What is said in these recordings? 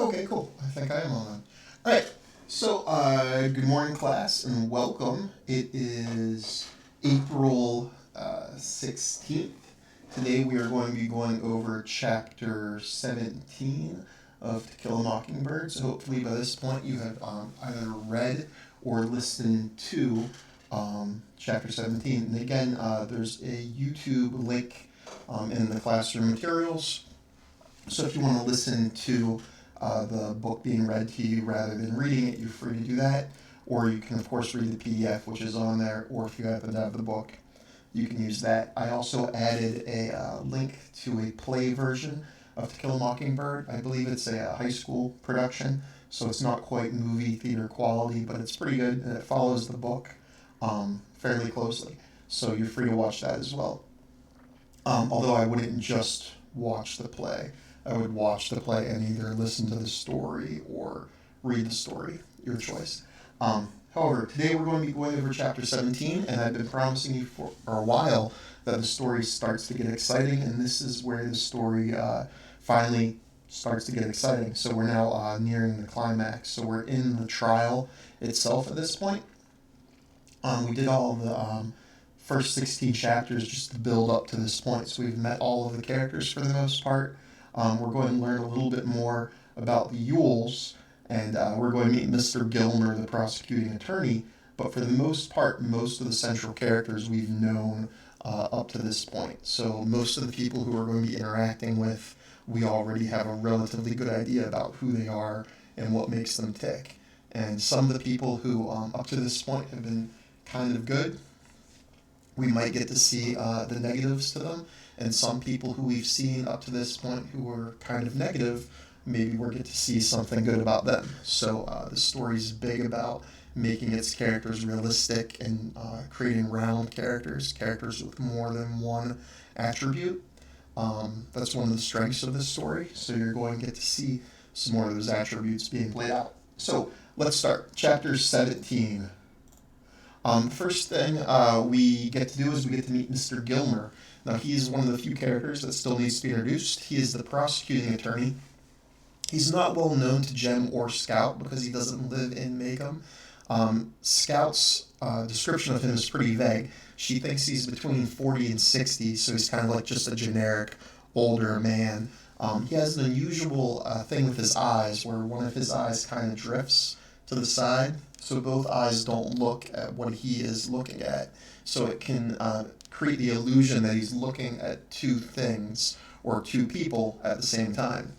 Okay, cool. I think I am on. All right. So, good morning, class, and welcome. It is April 16th. Today we are going to be going over chapter 17 of To Kill a Mockingbird. So, hopefully, by this point, you have either read or listened to chapter 17. And again, there's a YouTube link in the classroom materials. So, if you want to listen to the book being read to you rather than reading it, you're free to do that. Or you can, of course, read the PDF, which is on there, or if you happen to have the book, you can use that. I also added a link to a play version of To Kill a Mockingbird. I believe it's a high school production, so it's not quite movie theater quality, but it's pretty good, and it follows the book fairly closely. So you're free to watch that as well. Although I wouldn't just watch the play. I would watch the play and either listen to the story or read the story, your choice. However, today we're going to be going over chapter 17, and I've been promising you for a while that the story starts to get exciting, and this is where the story finally starts to get exciting. So we're now nearing the climax. So we're in the trial itself at this point. We did all the first 16 chapters just to build up to this point. So we've met all of the characters for the most part. We're going to learn a little bit more about the Ewells, and we're going to meet Mr. Gilmer, the prosecuting attorney. But for the most part, most of the central characters we've known up to this point. So most of the people who are going to be interacting with, we already have a relatively good idea about who they are and what makes them tick. And some of the people who up to this point have been kind of good, we might get to see the negatives to them. And some people who we've seen up to this point who were kind of negative, maybe we'll get to see something good about them. So the story's big about making its characters realistic and creating round characters with more than one attribute. That's one of the strengths of this story. So you're going to get to see some more of those attributes being played out. So let's start. Chapter 17. First thing we get to do is we get to meet Mr. Gilmer. Now, he is one of the few characters that still needs to be introduced. He is the prosecuting attorney. He's not well known to Jem or Scout because he doesn't live in Maycomb. Scout's description of him is pretty vague. She thinks he's between 40 and 60, so he's kind of like just a generic older man. He has an unusual thing with his eyes where one of his eyes kind of drifts to the side, so both eyes don't look at what he is looking at. So it can create the illusion that he's looking at two things or two people at the same time.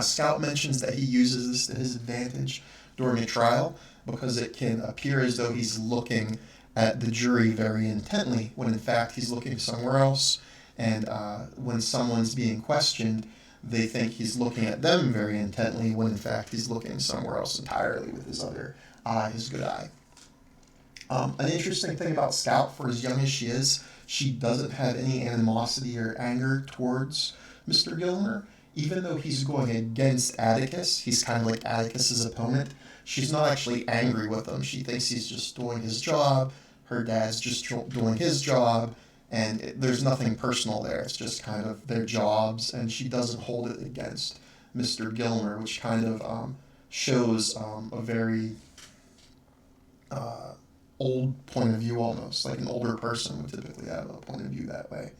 Scout mentions that he uses this to his advantage during a trial because it can appear as though he's looking at the jury very intently when in fact he's looking somewhere else. And when someone's being questioned, they think he's looking at them very intently when in fact he's looking somewhere else entirely with his other eye, his good eye. An interesting thing about Scout, for as young as she is, she doesn't have any animosity or anger towards Mr. Gilmer. Even though he's going against Atticus, he's kind of like Atticus's opponent, she's not actually angry with him. She thinks he's just doing his job, her dad's just doing his job, and there's nothing personal there. It's just kind of their jobs, and she doesn't hold it against Mr. Gilmer, which kind of shows a very old point of view almost. Like an older person would typically have a point of view that way,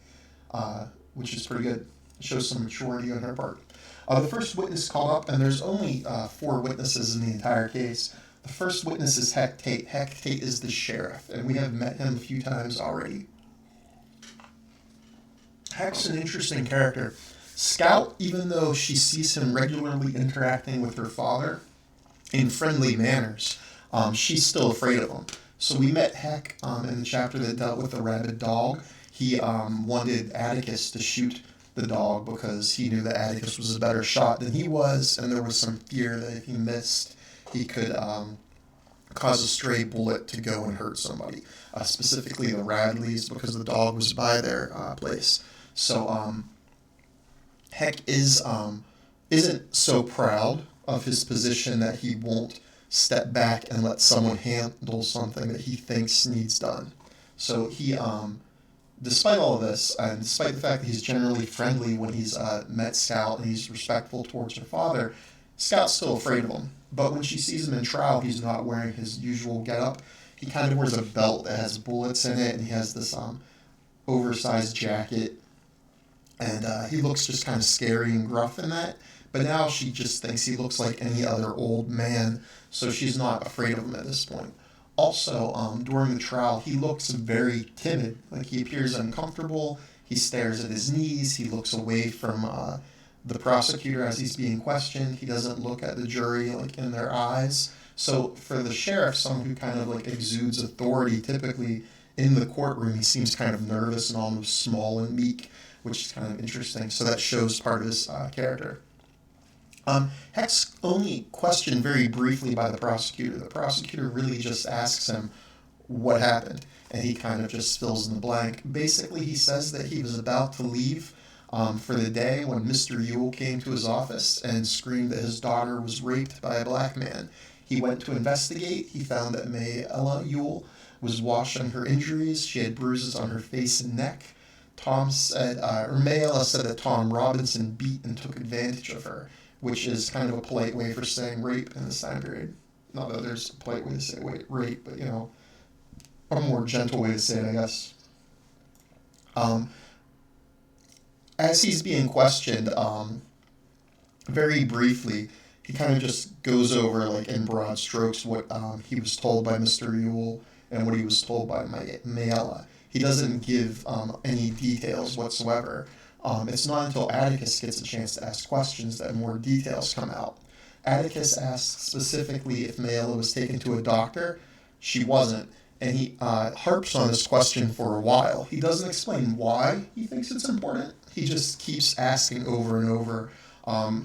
which is pretty good. It shows some maturity on her part. The first witness called up, and there's only 4 witnesses in the entire case. The first witness is Heck Tate. Heck Tate is the sheriff, and we have met him a few times already. Heck's an interesting character. Scout, even though she sees him regularly interacting with her father in friendly manners, she's still afraid of him. So we met Heck in the chapter that dealt with the rabid dog. He wanted Atticus to shoot the dog because he knew that Atticus was a better shot than he was, and there was some fear that if he missed, he could cause a stray bullet to go and hurt somebody, specifically the Radleys, because the dog was by their place. So Heck isn't so proud of his position that he won't step back and let someone handle something that he thinks needs done. So he despite all of this, and despite the fact that he's generally friendly when he's met Scout and he's respectful towards her father, Scout's still afraid of him, but when she sees him in trial, he's not wearing his usual getup. He kind of wears a belt that has bullets in it, and he has this oversized jacket, and he looks just kind of scary and gruff in that. But now she just thinks he looks like any other old man, so she's not afraid of him at this point. Also, during the trial, he looks very timid. Like, he appears uncomfortable. He stares at his knees. He looks away from the prosecutor as he's being questioned. He doesn't look at the jury like in their eyes. So for the sheriff, someone who kind of like exudes authority, typically in the courtroom, he seems kind of nervous and almost small and meek, which is kind of interesting. So that shows part of his character. Heck's only questioned very briefly by the prosecutor. The prosecutor really just asks him what happened, and he kind of just fills in the blank. Basically, he says that he was about to leave for the day when Mr. Ewell came to his office and screamed that his daughter was raped by a black man. He went to investigate. He found that Mayella Ewell was washing her injuries. She had bruises on her face and neck. Mayella said that Tom Robinson beat and took advantage of her, which is kind of a polite way for saying rape in this time period. Not that there's a polite way to say rape, but, a more gentle way to say it, I guess. As he's being questioned, very briefly, he kind of just goes over, like, in broad strokes, what he was told by Mr. Ewell and what he was told by Mayella. He doesn't give any details whatsoever. It's not until Atticus gets a chance to ask questions that more details come out. Atticus asks specifically if Mayella was taken to a doctor. She wasn't, and he harps on this question for a while. He doesn't explain why he thinks it's important. He just keeps asking over and over,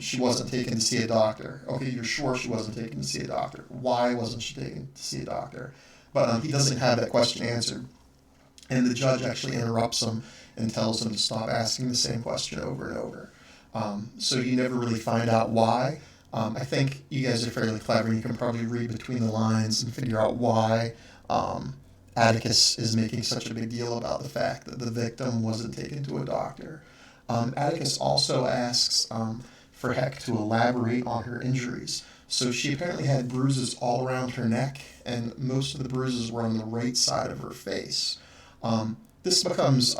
she wasn't taken to see a doctor. Okay, you're sure she wasn't taken to see a doctor. Why wasn't she taken to see a doctor? But he doesn't have that question answered. And the judge actually interrupts him and tells him to stop asking the same question over and over. So you never really find out why. I think you guys are fairly clever. You can probably read between the lines and figure out why Atticus is making such a big deal about the fact that the victim wasn't taken to a doctor. Atticus also asks for Heck to elaborate on her injuries. So she apparently had bruises all around her neck, and most of the bruises were on the right side of her face. This becomes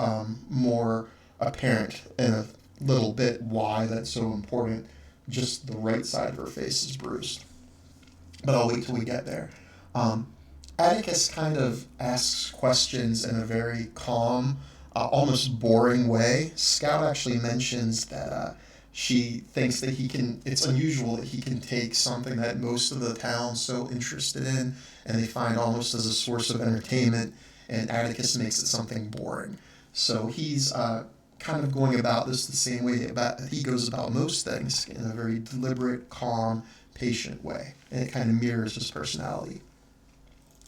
more apparent in a little bit why that's so important. Just the right side of her face is bruised. But I'll wait till we get there. Atticus kind of asks questions in a very calm, almost boring way. Scout actually mentions that she thinks that it's unusual that he can take something that most of the town's so interested in and they find almost as a source of entertainment, and Atticus makes it something boring. So he's kind of going about this the same way he goes about most things, in a very deliberate, calm, patient way. And it kind of mirrors his personality.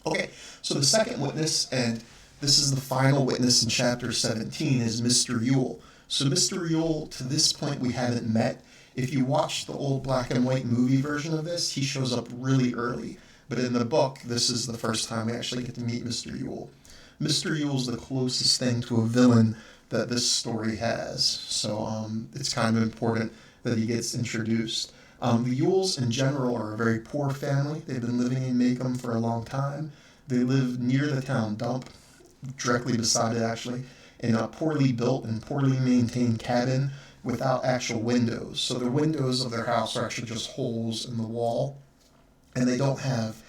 Okay, so the second witness, and this is the final witness in Chapter 17, is Mr. Ewell. So Mr. Ewell, to this point, we haven't met. If you watch the old black and white movie version of this, he shows up really early. But in the book, this is the first time we actually get to meet Mr. Ewell. Mr. Ewell's the closest thing to a villain that this story has. So it's kind of important that he gets introduced. The Ewells in general are a very poor family. They've been living in Macomb for a long time. They live near the town dump, directly beside it actually, in a poorly built and poorly maintained cabin without actual windows. So the windows of their house are actually just holes in the wall, and they don't have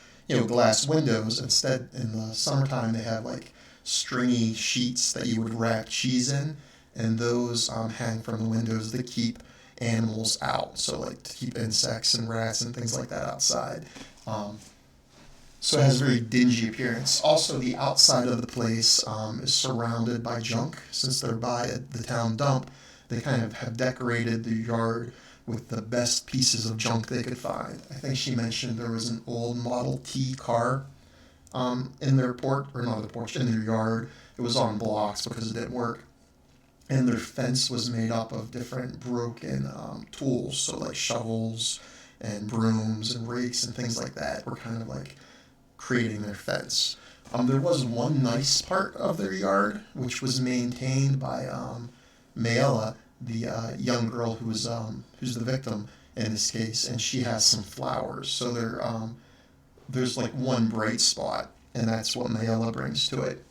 glass windows. Instead, in the summertime, they have like stringy sheets that you would wrap cheese in, and those hang from the windows that keep animals out, so like to keep insects and rats and things like that outside. So it has a very dingy appearance. Also, the outside of the place is surrounded by junk. Since they're by the town dump, they kind of have decorated the yard with the best pieces of junk they could find. I think she mentioned there was an old Model T car in their in their yard. It was on blocks because it didn't work. And their fence was made up of different broken tools, so like shovels and brooms and rakes and things like that were kind of like creating their fence. There was one nice part of their yard, which was maintained by Mayella, the young girl who's the victim. in this case, and she has some flowers. So there's like one bright spot, and that's what Mayella brings to it.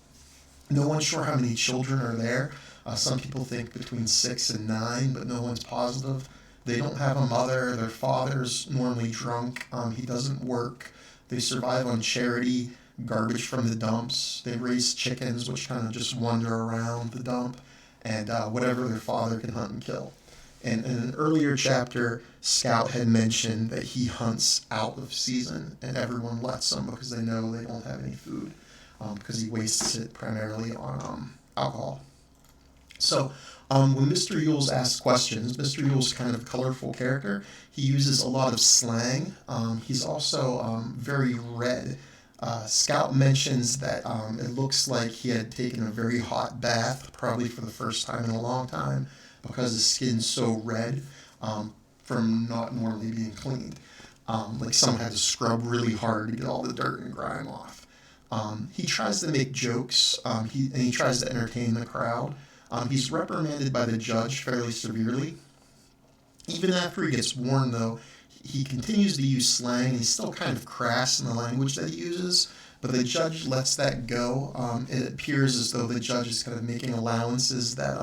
No one's sure how many children are there. Some people think between 6 and 9, but no one's positive. They don't have a mother. Their father's normally drunk. He doesn't work. They survive on charity, garbage from the dumps. They raise chickens, which kind of just wander around the dump, and whatever their father can hunt and kill. And in an earlier chapter, Scout had mentioned that he hunts out of season, and everyone lets him because they know they don't have any food, because he wastes it primarily on alcohol. So when Mr. Ewell's asked questions, Mr. Ewell's kind of a colorful character. He uses a lot of slang. He's also very red. Scout mentions that it looks like he had taken a very hot bath, probably for the first time in a long time, because his skin's so red from not normally being cleaned. Like someone had to scrub really hard to get all the dirt and grime off. He tries to make jokes, and he tries to entertain the crowd. He's reprimanded by the judge fairly severely. Even after he gets warned, though, he continues to use slang. He's still kind of crass in the language that he uses, but the judge lets that go. It appears as though the judge is kind of making allowances that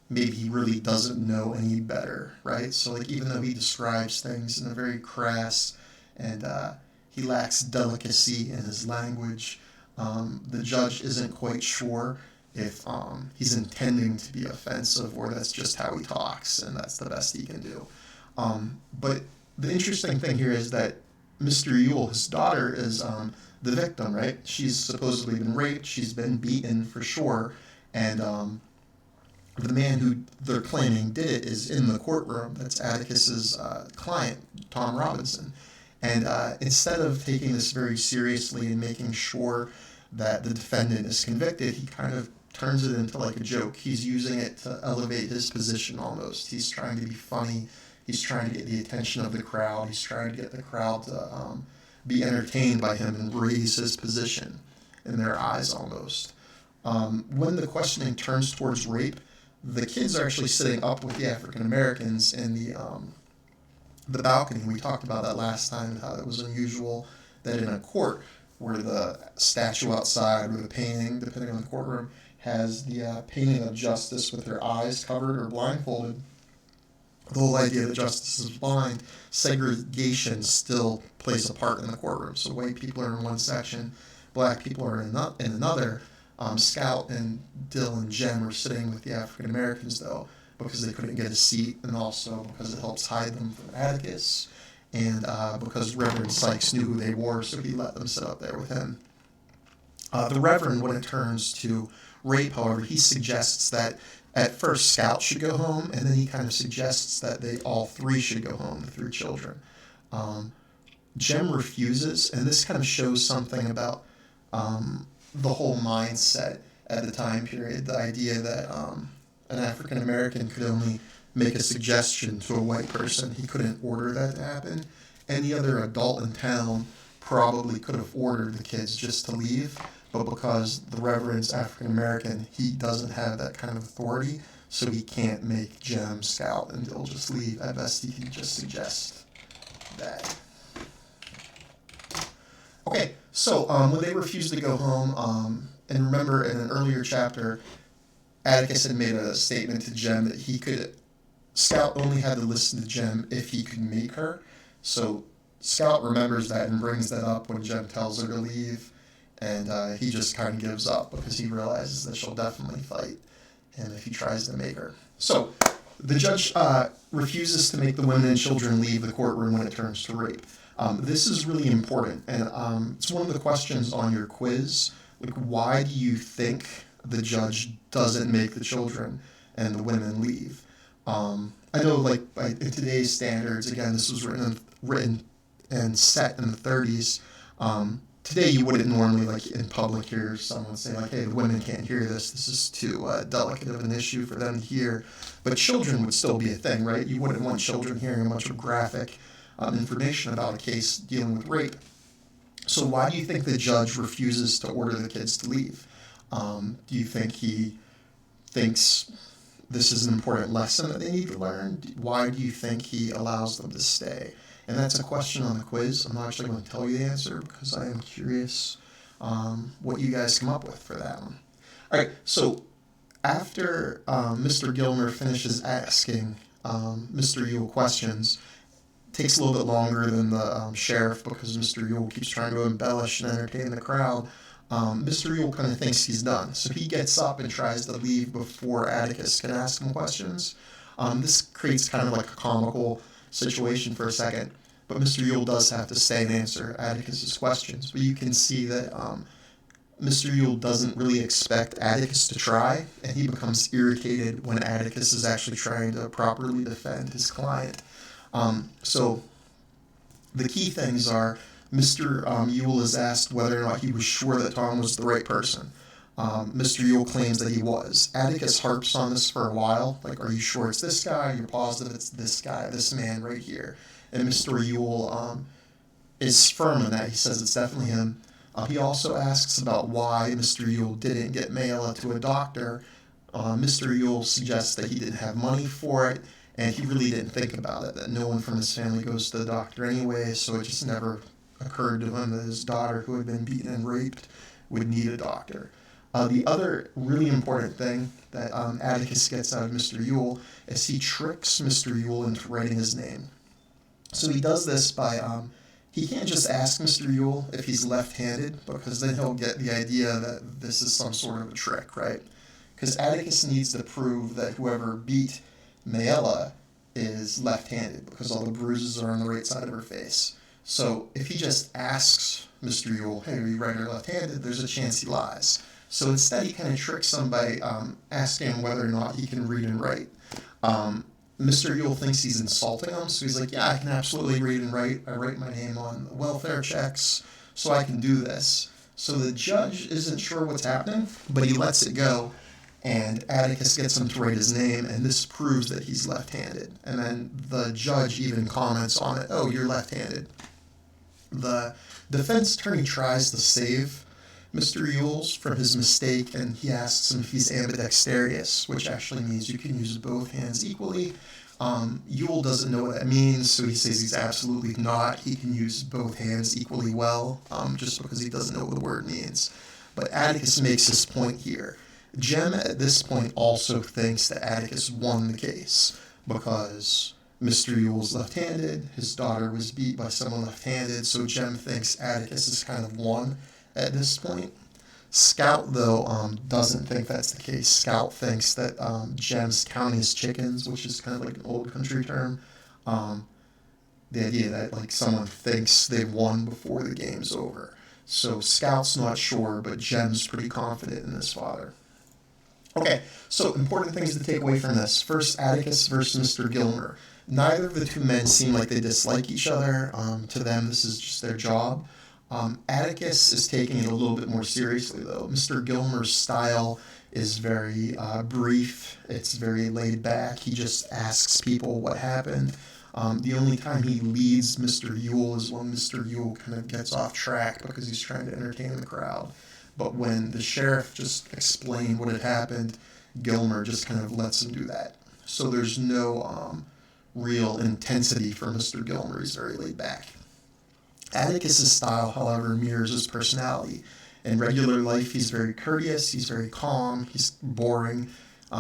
maybe he really doesn't know any better, right? So, like, even though he describes things in a very crass and he lacks delicacy in his language, the judge isn't quite sure if he's intending to be offensive or that's just how he talks and that's the best he can do. But the interesting thing here is that Mr. Ewell, his daughter, is the victim, right? She's supposedly been raped. She's been beaten for sure. And the man who they're claiming did it is in the courtroom. That's Atticus's client, Tom Robinson. And instead of taking this very seriously and making sure that the defendant is convicted, he kind of turns it into like a joke. He's using it to elevate his position almost. He's trying to be funny. He's trying to get the attention of the crowd. He's trying to get the crowd to be entertained by him and raise his position in their eyes almost. When the questioning turns towards rape, the kids are actually sitting up with the African Americans in the balcony. We talked about that last time, how it was unusual that in a court where the statue outside or the painting, depending on the courtroom, has the painting of justice with her eyes covered or blindfolded. The whole idea that justice is blind, segregation still plays a part in the courtroom. So white people are in one section, black people are in another. Scout and Dill and Jem are sitting with the African Americans, though, because they couldn't get a seat, and also because it helps hide them from Atticus, and because Reverend Sykes knew who they were, so he let them sit up there with him. The Reverend, when it turns to rape, however, he suggests that at first Scout should go home, and then he kind of suggests that they all three should go home, the three children. Jem refuses, and this kind of shows something about the whole mindset at the time period, the idea that an African American could only make a suggestion to a white person. He couldn't order that to happen. Any other adult in town probably could have ordered the kids just to leave, but because the Reverend's African American, he doesn't have that kind of authority, so he can't make Jem, Scout, and Dill just leave. At best, he can just suggest that. Okay, so when they refused to go home, and remember in an earlier chapter, Atticus had made a statement to Jem that Scout only had to listen to Jem if he could make her. So Scout remembers that and brings that up when Jem tells her to leave, and he just kind of gives up because he realizes that she'll definitely fight, and if he tries to make her. So the judge refuses to make the women and children leave the courtroom when it turns to rape. This is really important, and it's one of the questions on your quiz. Like, why do you think the judge doesn't make the children and the women leave? I know, like, by in today's standards, again, this was written and set in the 30s. Today, you wouldn't normally, like, in public hear someone say, like, hey, the women can't hear this. This is too delicate of an issue for them to hear. But children would still be a thing, right? You wouldn't want children hearing a bunch of graphic information about a case dealing with rape. So why do you think the judge refuses to order the kids to leave? Do you think he thinks this is an important lesson that they need to learn? Why do you think he allows them to stay? And that's a question on the quiz. I'm not actually going to tell you the answer because I am curious what you guys come up with for that one. All right, so after Mr. Gilmer finishes asking Mr. Ewell questions, takes a little bit longer than the sheriff because Mr. Ewell keeps trying to embellish and entertain the crowd. Mr. Ewell kind of thinks he's done, so he gets up and tries to leave before Atticus can ask him questions. This creates kind of like a comical situation for a second, but Mr. Ewell does have to stay and answer Atticus's questions. But you can see that Mr. Ewell doesn't really expect Atticus to try, and he becomes irritated when Atticus is actually trying to properly defend his client. So the key things are Mr. Ewell is asked whether or not he was sure that Tom was the right person. Mr. Ewell claims that he was. Atticus harps on this for a while, like, are you sure it's this guy? You're positive it's this guy, this man right here. And Mr. Ewell is firm in that. He says it's definitely him. He also asks about why Mr. Ewell didn't get Mayella to a doctor. Mr. Ewell suggests that he didn't have money for it, and he really didn't think about it, that no one from his family goes to the doctor anyway, so it just never occurred to him that his daughter, who had been beaten and raped, would need a doctor. The other really important thing that Atticus gets out of Mr. Ewell is he tricks Mr. Ewell into writing his name. So he does this by, he can't just ask Mr. Ewell if he's left-handed, because then he'll get the idea that this is some sort of a trick, right? Because Atticus needs to prove that whoever beat Mayella is left-handed, because all the bruises are on the right side of her face. So if he just asks Mr. Ewell, hey, are you right or left-handed, there's a chance he lies. So instead he kind of tricks him by asking him whether or not he can read and write. Mr. Ewell thinks he's insulting him, so he's like, yeah, I can absolutely read and write. I write my name on welfare checks, so I can do this. So the judge isn't sure what's happening, but he lets it go, and Atticus gets him to write his name, and this proves that he's left-handed. And then the judge even comments on it, oh, you're left-handed. The defense attorney tries to save Mr. Ewell from his mistake, and he asks him if he's ambidextrous, which actually means you can use both hands equally. Ewell doesn't know what that means, so he says he's absolutely not. He can use both hands equally well, just because he doesn't know what the word means. But Atticus makes his point here. Jem at this point also thinks that Atticus won the case, because Mr. Ewell's left-handed, his daughter was beat by someone left-handed, so Jem thinks Atticus is kind of won at this point. Scout, though, doesn't think that's the case. Scout thinks that Jem's counting his chickens, which is kind of like an old country term. The idea that, like, someone thinks they've won before the game's over. So Scout's not sure, but Jem's pretty confident in his father. Okay, so important things to take away from this. First, Atticus versus Mr. Gilmer. Neither of the two men seem like they dislike each other. To them, this is just their job. Atticus is taking it a little bit more seriously, though. Mr. Gilmer's style is very brief. It's very laid back. He just asks people what happened. The only time he leads Mr. Ewell is when Mr. Ewell kind of gets off track because he's trying to entertain the crowd. But when the sheriff just explained what had happened, Gilmer just kind of lets him do that. So there's no real intensity for Mr. Gilmer. He's very laid back. Atticus's style, however, mirrors his personality. In regular life, he's very courteous, he's very calm, he's boring,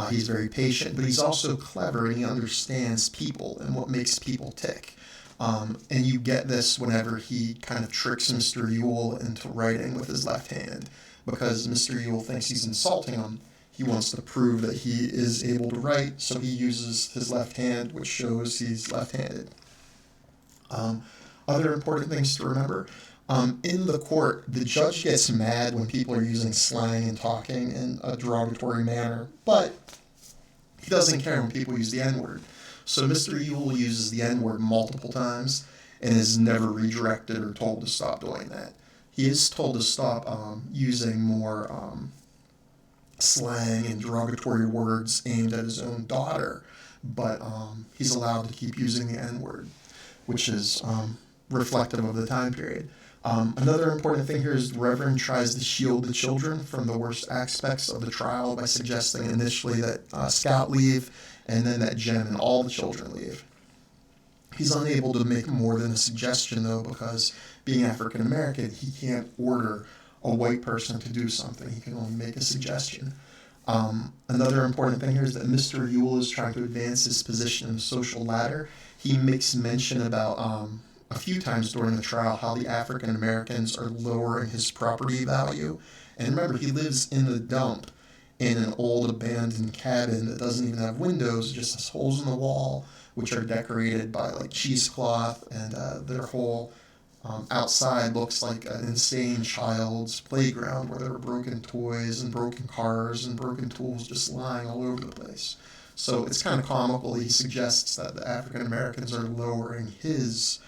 he's very patient, but he's also clever, and he understands people and what makes people tick. And you get this whenever he kind of tricks Mr. Ewell into writing with his left hand, because Mr. Ewell thinks he's insulting him. He wants to prove that he is able to write, so he uses his left hand, which shows he's left-handed. Other important things to remember. In the court, the judge gets mad when people are using slang and talking in a derogatory manner, but he doesn't care when people use the N-word. So Mr. Ewell uses the N-word multiple times and is never redirected or told to stop doing that. He is told to stop using more slang and derogatory words aimed at his own daughter, but he's allowed to keep using the N-word, which is reflective of the time period. Another important thing here is the Reverend tries to shield the children from the worst aspects of the trial by suggesting initially that Scout leave and then that Jem and all the children leave. He's unable to make more than a suggestion, though, because being African American, he can't order a white person to do something. He can only make a suggestion. Another important thing here is that Mr. Ewell is trying to advance his position in the social ladder. He makes mention about a few times during the trial how the African Americans are lowering his property value. And remember, he lives in the dump in an old abandoned cabin that doesn't even have windows, just has holes in the wall, which are decorated by like cheesecloth, and their whole outside looks like an insane child's playground where there are broken toys and broken cars and broken tools just lying all over the place. So it's kind of comical. He suggests that the African Americans are lowering his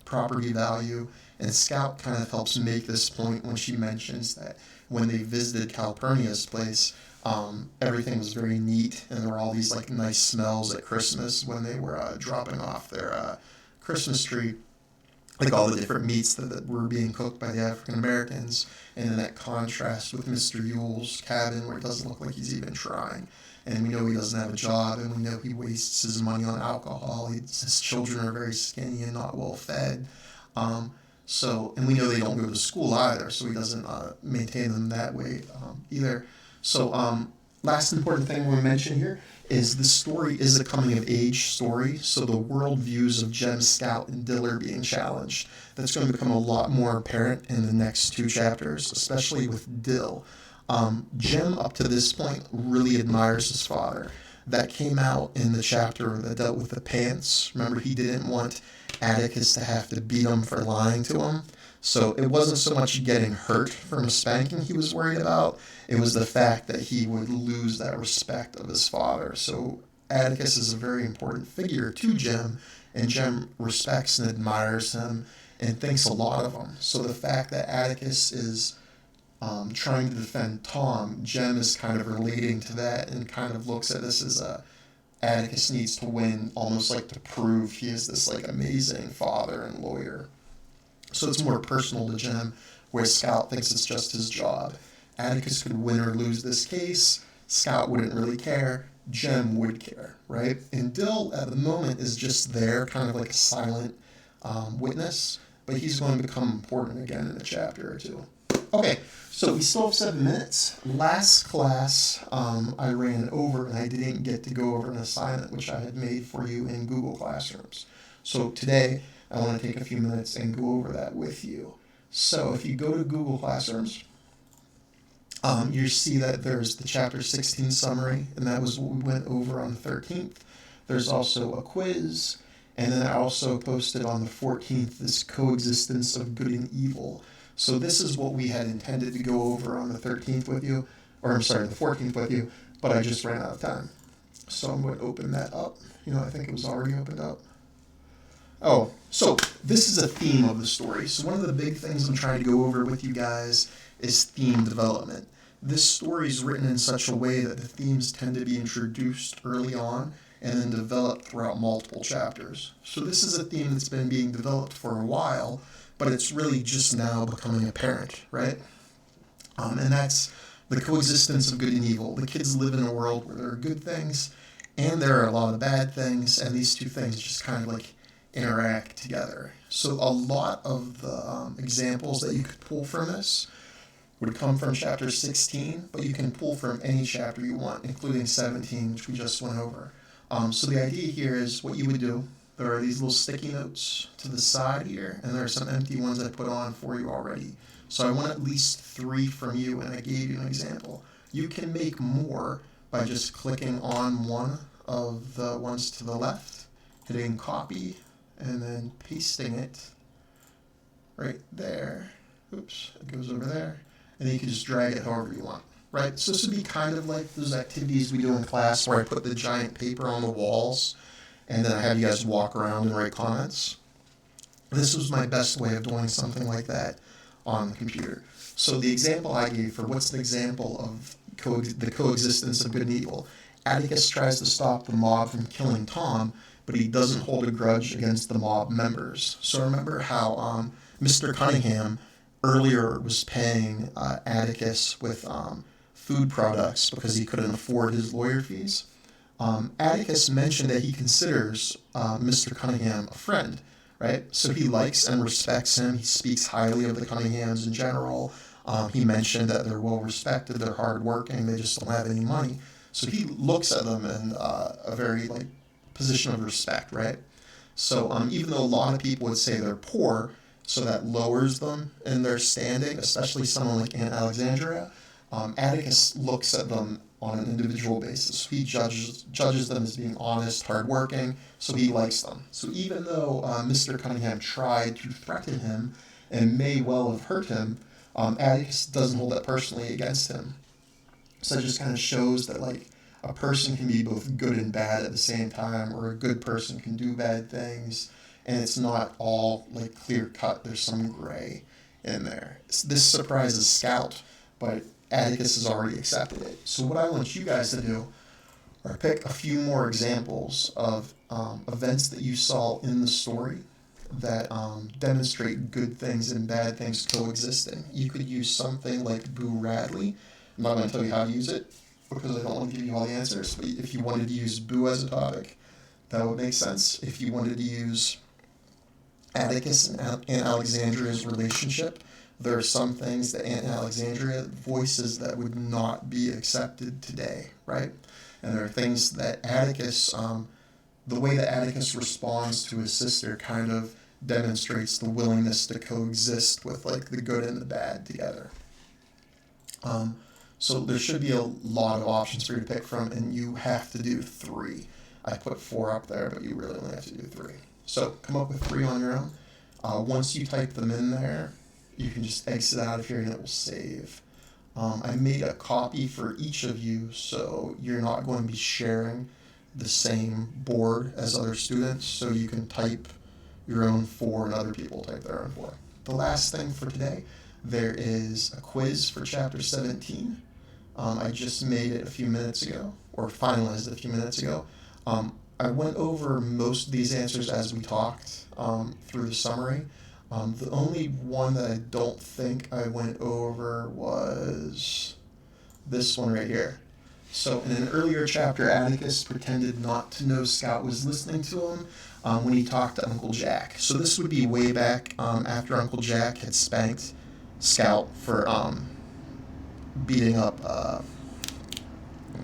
property value, and Scout kind of helps make this point when she mentions that when they visited Calpurnia's place, everything was very neat, and there were all these like nice smells at Christmas when they were dropping off their Christmas tree, like all the different meats that were being cooked by the African Americans, and then that contrast with Mr. Ewell's cabin where it doesn't look like he's even trying. And we know he doesn't have a job, and we know he wastes his money on alcohol. His children are very skinny and not well fed. And we know they don't go to school either, so he doesn't maintain them that way either. So last important thing we'll mention here is the story is a coming-of-age story, so the worldviews of Jem, Scout, and Dill are being challenged. That's going to become a lot more apparent in the next two chapters, especially with Dill. Jem, up to this point, really admires his father. That came out in the chapter that dealt with the pants. Remember, he didn't want Atticus to have to beat him for lying to him. So it wasn't so much getting hurt from a spanking he was worried about. It was the fact that he would lose that respect of his father. So Atticus is a very important figure to Jem, and Jem respects and admires him and thinks a lot of him. So the fact that Atticus is trying to defend Tom, Jem is kind of relating to that and kind of looks at this as Atticus needs to win, almost like to prove he is this like amazing father and lawyer. So it's more personal to Jem, where Scout thinks it's just his job. Atticus could win or lose this case. Scout wouldn't really care. Jem would care, right? And Dill, at the moment, is just there, kind of like a silent witness, but he's going to become important again in a chapter or two. Okay, so we still have 7 minutes. Last class, I ran over, and I didn't get to go over an assignment which I had made for you in Google Classrooms. So today, I want to take a few minutes and go over that with you. So if you go to Google Classrooms, you see that there's the Chapter 16 summary, and that was what we went over on the 13th. There's also a quiz, and then I also posted on the 14th this coexistence of good and evil. So this is what we had intended to go over on the 13th with you, or I'm sorry, the 14th with you, but I just ran out of time. So I'm going to open that up. I think it was already opened up. Oh, so this is a theme of the story. So one of the big things I'm trying to go over with you guys is theme development. This story is written in such a way that the themes tend to be introduced early on and then developed throughout multiple chapters. So this is a theme that's been being developed for a while, but it's really just now becoming apparent, right? And that's the coexistence of good and evil. The kids live in a world where there are good things and there are a lot of bad things, and these two things just kind of like interact together. So a lot of the examples that you could pull from this would come from chapter 16, but you can pull from any chapter you want, including 17, which we just went over. So the idea here is what you would do. There are these little sticky notes to the side here, and there are some empty ones I put on for you already. So I want at least 3 from you, and I gave you an example. You can make more by just clicking on one of the ones to the left, hitting copy, and then pasting it right there. Oops, it goes over there. And then you can just drag it however you want, right? So this would be kind of like those activities we do in class where I put the giant paper on the walls and then I have you guys walk around and write comments. This was my best way of doing something like that on the computer. So the example I gave for what's the example of the coexistence of good and evil. Atticus tries to stop the mob from killing Tom, but he doesn't hold a grudge against the mob members. So remember how Mr. Cunningham earlier was paying Atticus with food products because he couldn't afford his lawyer fees. Atticus mentioned that he considers Mr. Cunningham a friend, right? So he likes and respects him. He speaks highly of the Cunninghams in general. He mentioned that they're well respected, they're hardworking, they just don't have any money. So he looks at them in a very position of respect, right? So even though a lot of people would say they're poor, so that lowers them in their standing, especially someone like Aunt Alexandria, Atticus looks at them on an individual basis. He judges them as being honest, hardworking, so he likes them. So even though Mr. Cunningham tried to threaten him and may well have hurt him, Atticus doesn't hold that personally against him. So it just kind of shows that a person can be both good and bad at the same time, or a good person can do bad things, and it's not all clear cut. There's some gray in there. This surprises Scout, but Atticus has already accepted it. So what I want you guys to do are pick a few more examples of events that you saw in the story that demonstrate good things and bad things coexisting. You could use something like Boo Radley. I'm not going to tell you how to use it because I don't want to give you all the answers, but if you wanted to use Boo as a topic, that would make sense. If you wanted to use Atticus and Alexandria's relationship, there are some things that Aunt Alexandria voices that would not be accepted today, right? And there are things that Atticus, the way that Atticus responds to his sister kind of demonstrates the willingness to coexist with the good and the bad together. So there should be a lot of options for you to pick from, and you have to do 3. I put 4 up there, but you really only have to do 3. So come up with 3 on your own. Once you type them in there, you can just exit out of here and it will save. I made a copy for each of you, so you're not going to be sharing the same board as other students, so you can type your own 4 and other people type their own 4. The last thing for today, there is a quiz for Chapter 17. I just made it a few minutes ago, or finalized it a few minutes ago. I went over most of these answers as we talked through the summary. The only one that I don't think I went over was this one right here. So in an earlier chapter, Atticus pretended not to know Scout was listening to him when he talked to Uncle Jack. So this would be way back after Uncle Jack had spanked Scout for beating up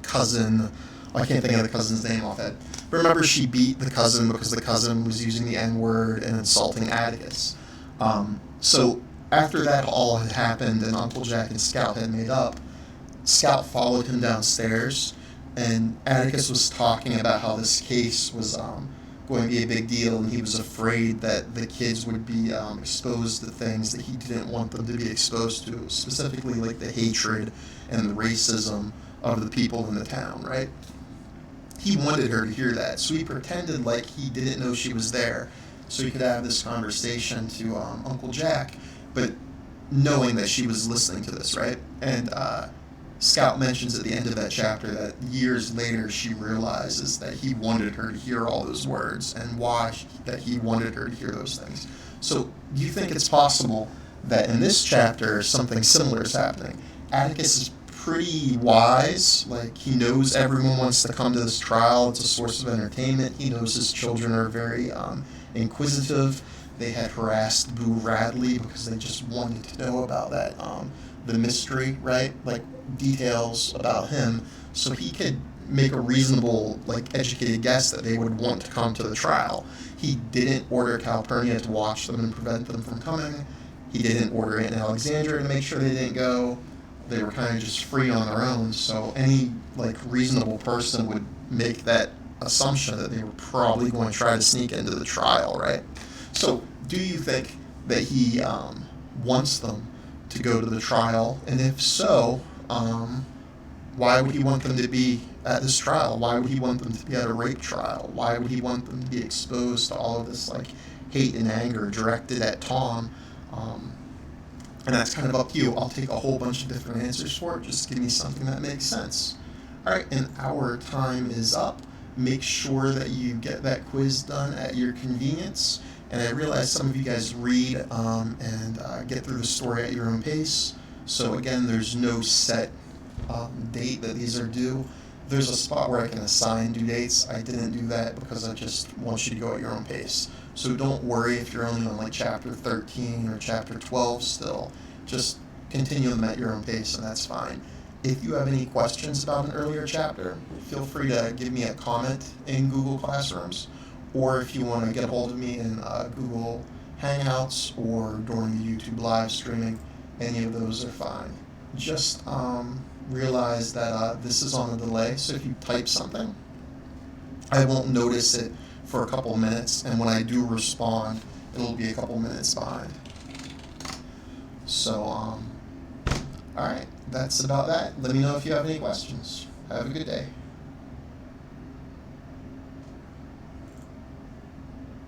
cousin. I can't think of the cousin's name offhand. Remember, she beat the cousin because the cousin was using the N-word and insulting Atticus. So after that all had happened and Uncle Jack and Scout had made up, Scout followed him downstairs, and Atticus was talking about how this case was going to be a big deal, and he was afraid that the kids would be exposed to things that he didn't want them to be exposed to, specifically the hatred and the racism of the people in the town, right? He wanted her to hear that, so he pretended like he didn't know she was there, so he could have this conversation to Uncle Jack, but knowing that she was listening to this, right? And Scout mentions at the end of that chapter that years later she realizes that he wanted her to hear all those words and why that he wanted her to hear those things. So do you think it's possible that in this chapter something similar is happening? Atticus is pretty wise. He knows everyone wants to come to this trial. It's a source of entertainment. He knows his children are very inquisitive. They had harassed Boo Radley because they just wanted to know about that the mystery, right? Details about him, so he could make a reasonable, educated guess that they would want to come to the trial. He didn't order Calpurnia to watch them and prevent them from coming. He didn't order Aunt Alexandria to make sure they didn't go. They were kind of just free on their own, so any, reasonable person would make that assumption that they were probably going to try to sneak into the trial, right? So, do you think that he wants them to go to the trial? And if so, why would he want them to be at this trial? Why would he want them to be at a rape trial? Why would he want them to be exposed to all of this hate and anger directed at Tom? And that's kind of up to you. I'll take a whole bunch of different answers for it. Just give me something that makes sense. All right, and our time is up. Make sure that you get that quiz done at your convenience. And I realize some of you guys read and get through the story at your own pace. So again, there's no set date that these are due. There's a spot where I can assign due dates. I didn't do that because I just want you to go at your own pace. So don't worry if you're only on like chapter 13 or chapter 12 still. Just continue them at your own pace, and that's fine. If you have any questions about an earlier chapter, feel free to give me a comment in Google Classrooms, or if you want to get a hold of me in Google Hangouts or during the YouTube live streaming, any of those are fine. Just realize that this is on a delay, so if you type something, I won't notice it for a couple minutes, and when I do respond, it'll be a couple minutes behind. So, alright, that's about that. Let me know if you have any questions. Have a good day.